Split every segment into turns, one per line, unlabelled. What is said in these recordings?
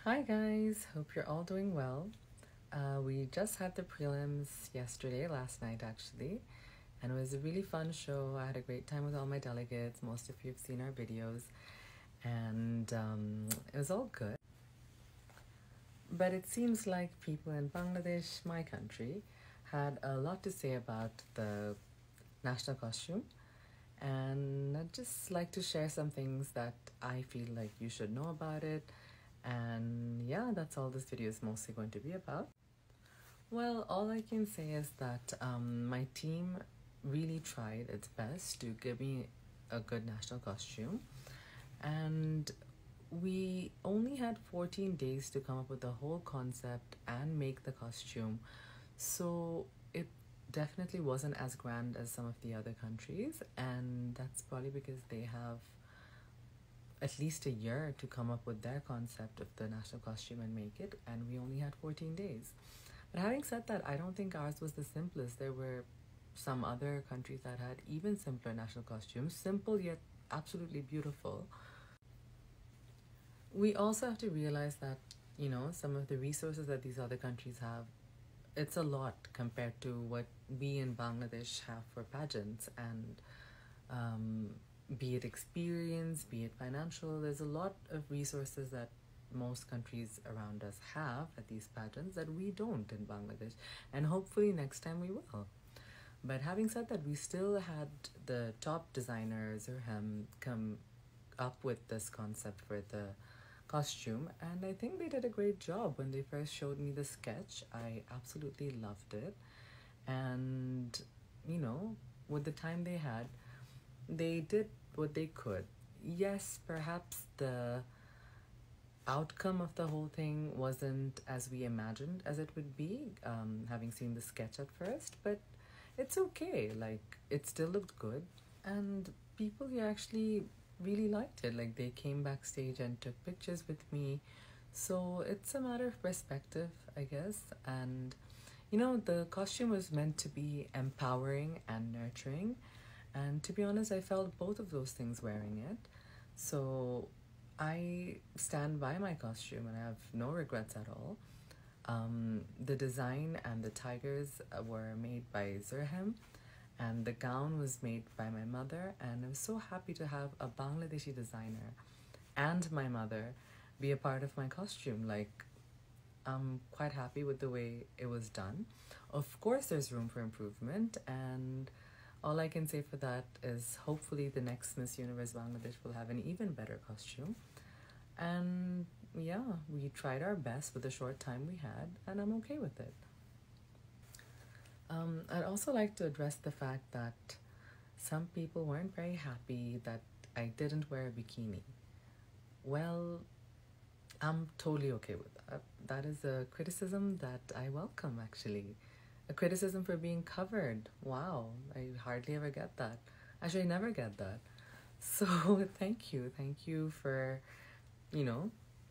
Hi guys, hope you're all doing well. We just had the prelims last night actually, and it was a really fun show. I had a great time with all my delegates. Most of you have seen our videos, and it was all good. But it seems like people in Bangladesh, my country, had a lot to say about the national costume, and I'd just like to share some things that I feel like you should know about it. And yeah, that's all this video is mostly going to be about. Well, all I can say is that my team really tried its best to give me a good national costume, and we only had 14 days to come up with the whole concept and make the costume. So it definitely wasn't as grand as some of the other countries, and that's probably because they have at least a year to come up with their concept of the national costume and make it, and we only had 14 days. But having said that, I don't think ours was the simplest. There were some other countries that had even simpler national costumes, simple yet absolutely beautiful. We also have to realize that, some of the resources that these other countries have, it's a lot compared to what we in Bangladesh have for pageants. And be it experience, be it financial, there's a lot of resources that most countries around us have at these pageants that we don't in Bangladesh, and hopefully next time we will. But having said that, we still had the top designers or him come up with this concept for the costume, and I think they did a great job. When they first showed me the sketch, I absolutely loved it. And with the time they had, they did what they could. Yes, perhaps the outcome of the whole thing wasn't as we imagined as it would be, having seen the sketch at first, but it's okay. Like, it still looked good, and people here actually really liked it. Like, they came backstage and took pictures with me. So it's a matter of perspective, I guess. And the costume was meant to be empowering and nurturing, and to be honest, I felt both of those things wearing it. So I stand by my costume and I have no regrets at all. The design and the tigers were made by Zurhem, and the gown was made by my mother. And I was so happy to have a Bangladeshi designer and my mother be a part of my costume. Like, I'm quite happy with the way it was done. Of course, there's room for improvement, and all I can say for that is hopefully the next Miss Universe Bangladesh will have an even better costume. And yeah, we tried our best with the short time we had, and I'm okay with it. I'd also like to address the fact that some people weren't very happy that I didn't wear a bikini. Well, I'm totally okay with that. That is a criticism that I welcome, actually. A criticism for being covered. Wow, I hardly ever get that. Actually, I never get that. So, thank you. Thank you for,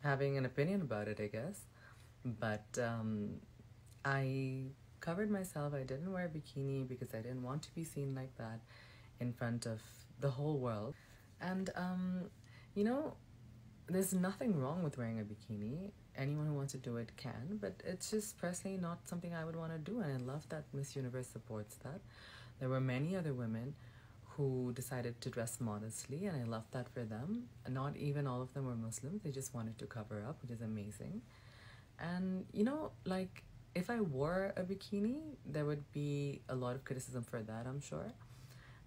having an opinion about it, I guess. But I covered myself. I didn't wear a bikini because I didn't want to be seen like that in front of the whole world. And, there's nothing wrong with wearing a bikini. Anyone who wants to do it can, but it's just personally not something I would want to do, and I love that Miss Universe supports that. There were many other women who decided to dress modestly, and I love that for them. Not even all of them were Muslims, they just wanted to cover up, which is amazing. And like, if I wore a bikini, there would be a lot of criticism for that, I'm sure.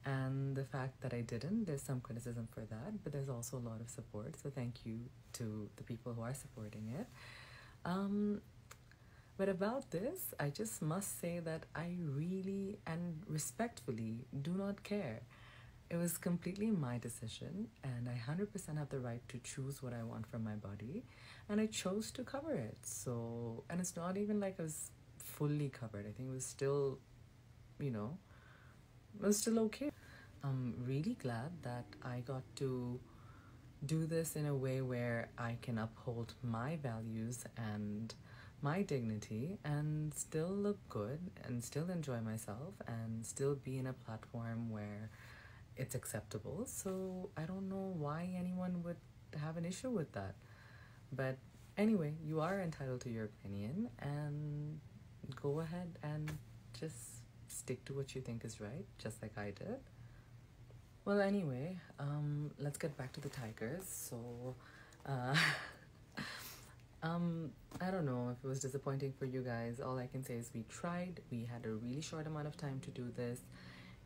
And the fact that I didn't, there's some criticism for that, but there's also a lot of support. So thank you to the people who are supporting it. But about this, I just must say that I really and respectfully do not care. It was completely my decision, and I 100% have the right to choose what I want from my body, and I chose to cover it. So, and it's not even like I was fully covered. I think it was still, it was still okay. I'm really glad that I got to do this in a way where I can uphold my values and my dignity and still look good and still enjoy myself and still be in a platform where it's acceptable. So I don't know why anyone would have an issue with that. But Anyway, you are entitled to your opinion, and go ahead and just stick to what you think is right, just like I did. Well, anyway, let's get back to the Tigers. So, uh, I don't know if it was disappointing for you guys. All I can say is we tried. We had a really short amount of time to do this.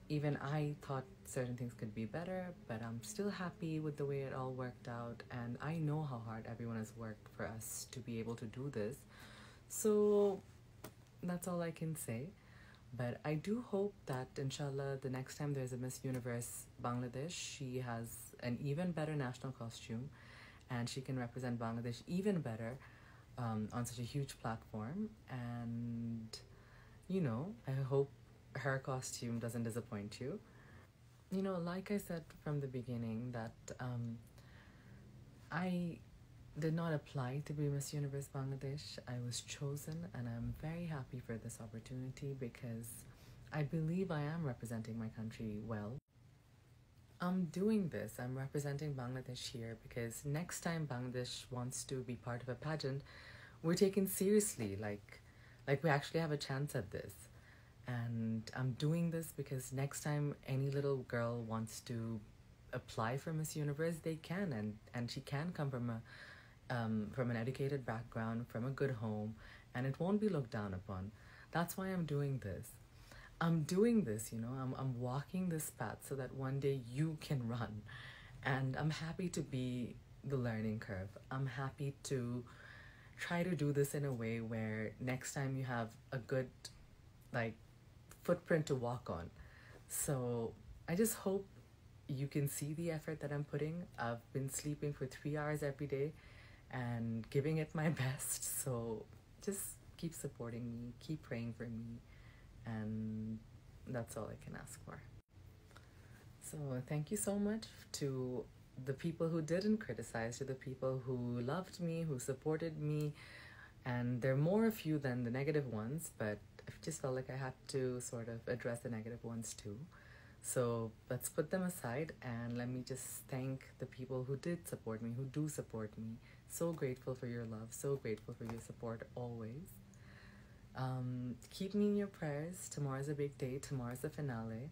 Even I thought certain things could be better, but I'm still happy with the way it all worked out. And I know how hard everyone has worked for us to be able to do this. So that's all I can say. But I do hope that, inshallah, the next time there's a Miss Universe Bangladesh, she has an even better national costume and she can represent Bangladesh even better on such a huge platform. And, I hope her costume doesn't disappoint you. Like I said from the beginning, that I did not apply to be Miss Universe Bangladesh. I was chosen, and I'm very happy for this opportunity because I believe I am representing my country well. I'm doing this, I'm representing Bangladesh here because next time Bangladesh wants to be part of a pageant, we're taken seriously, like we actually have a chance at this. And I'm doing this because next time any little girl wants to apply for Miss Universe, they can, and she can come from an educated background, from a good home, and it won't be looked down upon. That's why I'm doing this. I'm doing this, I'm walking this path so that one day you can run. And I'm happy to be the learning curve. I'm happy to try to do this in a way where next time you have a good, like, footprint to walk on. So I just hope you can see the effort that I'm putting. I've been sleeping for 3 hours every day and giving it my best. So just keep supporting me, keep praying for me, and that's all I can ask for. So thank you so much to the people who didn't criticize, to the people who loved me, who supported me, and there are more of you than the negative ones, but I just felt like I had to sort of address the negative ones too. So let's put them aside and let me just thank the people who did support me, who do support me. So grateful for your love, so grateful for your support always. Keep me in your prayers. Tomorrow's a big day, tomorrow's the finale.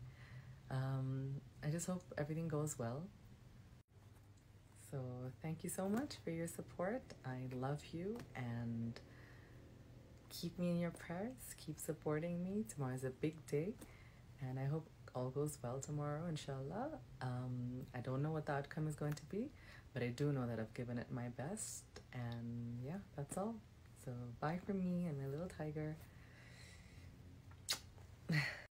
I just hope everything goes well. So thank you so much for your support. I love you, and keep me in your prayers. Keep supporting me. Tomorrow's a big day, and I hope all goes well tomorrow, inshallah. I don't know what the outcome is going to be, but I do know that I've given it my best, and yeah, that's all. So bye from me and my little tiger.